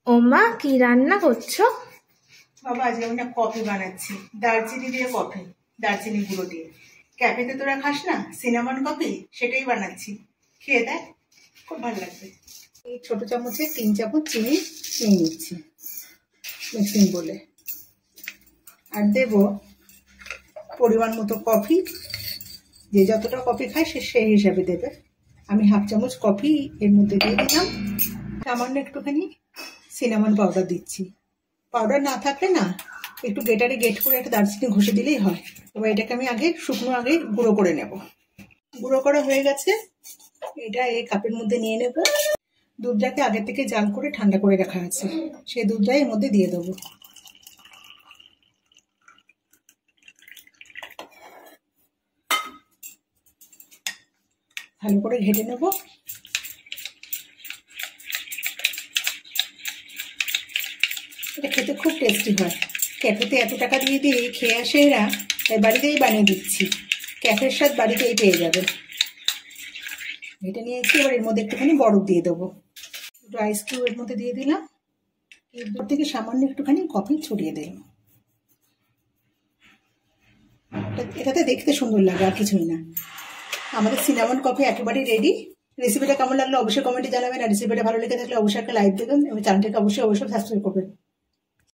ও মা, কি রান্না করছো? বাবা আজকে আমি না কফি বানাচ্ছি, দারচিনি দিয়ে কফি, দারচিনি গুঁড়ো দিয়ে। ক্যাফেতে তোরা খাস না সিনামন কফি, সেটাই বানাচ্ছি, খেয়ে দেখ, খুব ভালো লাগবে। এই ছোট চামচে 3 চামচ চিনি নিয়ে নিচ্ছি মিক্সিং বলে, আর দেব পরিমাণ মতো কফি। যে যতটা কফি খায় সে সেই হিসাবে দেবে। আমি হাফ চামচ কফি এর মধ্যে দিয়ে দিলাম। সামান্য একটুখানি সিনামন পাউডার দিচ্ছি। পাউডার না থাকলে না একটু গেটারে গেট করে একটা দারচিনি ঘষে দিলেই হয়। এবার এটাকে আমি শুকনো আগে গুঁড়ো করে নেব। গুঁড়ো করা হয়ে গেছে, এটা এই কাপের মধ্যে নিয়ে নেব। দুধটাকে আগে থেকে জাল করে ঠান্ডা করে রাখা আছে, সেই দুধটাই এর মধ্যে দিয়ে দেবো। ভালো করে ঘেটে নেব। এটা খেতে খুব টেস্টি হয়। ক্যাফেতে এত টাকা দিয়ে দিয়ে খেয়ে আসে এরা, তাই বাড়িতেই বানিয়ে দিচ্ছি। ক্যাফের স্বাদ বাড়িতেই পেয়ে যাবে। এটা নিয়েছি, এবার এর মধ্যে একটুখানি বরফ দিয়ে দেবো। একটু আইস কিউব এর মধ্যে দিয়ে দিলাম। এরপর থেকে সামান্য একটুখানি কফি ছড়িয়ে দিলাম। এটাতে দেখতে সুন্দর লাগে, আর কিছুই না। আমাদের সিনামন কফি একেবারেই রেডি। রেসিপিটা কেমন লাগলো অবশ্যই কমেন্টে জানাবেন। আর রেসিপিটা ভালো লেগে থাকলে অবশ্যই একটা লাইক দেবেন এবং চ্যানেলটাকে অবশ্যই সাবস্ক্রাইব করবেন।